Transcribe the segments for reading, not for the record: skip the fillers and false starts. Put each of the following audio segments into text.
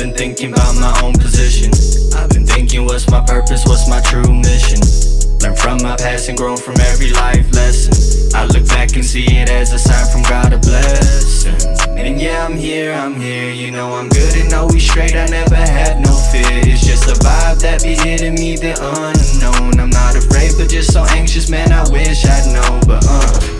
been thinking about my own position. I've been thinking, what's my purpose, what's my true mission? Learn from my past and grown from every life lesson. I look back and see it as a sign from God, a blessing. And yeah, I'm here, you know I'm good and always straight. I never had no fear, it's just a vibe that be hitting me, the unknown. I'm not afraid, but just so anxious, man, I wish I'd know. But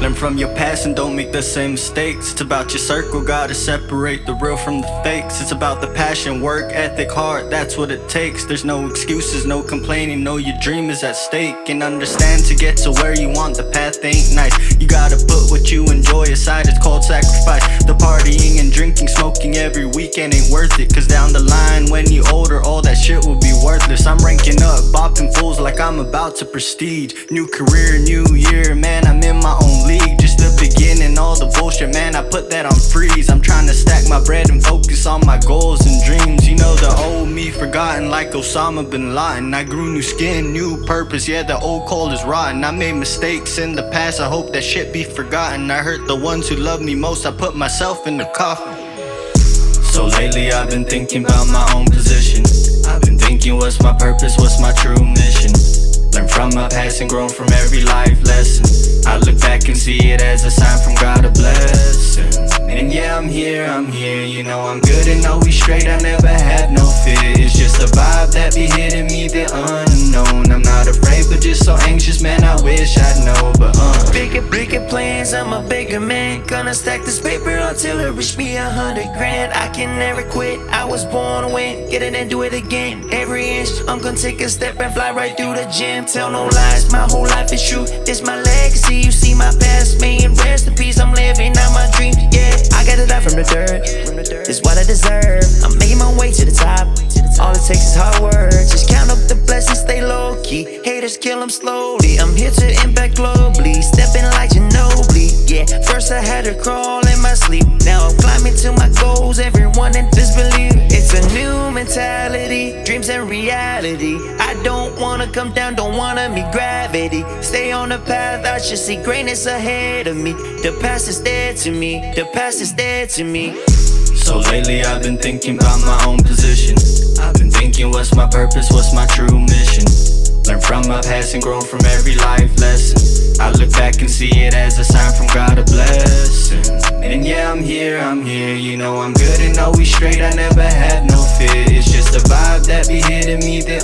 learn from your past and don't make the same mistakes. It's about your circle, gotta separate the real from the fakes. It's about the passion, work ethic, heart, that's what it takes. There's no excuses, no complaining, know your dream is at stake. And understand, to get to where you want, the path ain't nice. You gotta put what you enjoy aside, it's called sacrifice. The partying and drinking, smoking every weekend ain't worth it. Cause down the line, when you older, all that shit will be worthless. I'm ranking up, bopping fools like I'm about to prestige. New career, new year, man, I'm in my own league. Just the beginning, all the bullshit, man, I put that on freeze. I'm trying to stack my bread and focus on my goals and dreams. You know, the old me forgotten like Osama bin Laden. I grew new skin, new purpose, yeah, the old cold is rotten. I made mistakes in the past, I hope that shit be forgotten. I hurt the ones who love me most, I put myself in the coffin. So lately I've been thinking about my own position. I've been thinking, what's my purpose, what's my true mission? Learn from my past and grown from every life lesson. I look back and see it as a sign from God, a blessing. And yeah, I'm here, you know I'm good and always straight. I never had no fear, it's just a vibe that be hitting me, the unknown. I'm not afraid, but just so anxious, man, I wish I'd know. But Bigger plans, I'm a bigger man. Gonna stack this paper until it reach me 100 grand. I can never quit, I was born to win. Get it and do it again, every inch. I'm gonna take a step and fly right through the gym. Tell no lies, my whole life is true. This my legacy, you see my past, me and rest in peace. I'm living out my dream, yeah. I got it out from the dirt, it's what I deserve. I'm making my way to the top, all it takes is hard work. Just count up the blessings, stay low key. Haters kill them slowly, I'm here to impact globally. Stepping like Ginobili, yeah. First I had to crawl in my sleep, now I'm climbing to my goals. Everyone in disbelief, it's a new mentality, dreams and reality. I don't wanna come down, don't wanna meet gravity. Stay on the path, I should see greatness ahead of me. The past is dead to me, the past is dead to me. so lately I've been thinking about my own position. I've been thinking, what's my purpose, what's my true mission? Learn from my past and grown from every life lesson. I look back and see it as a sign from God, a blessing. And yeah, I'm here, you know I'm good and always straight. I never had no fear, it's just a vibe that be hitting me, the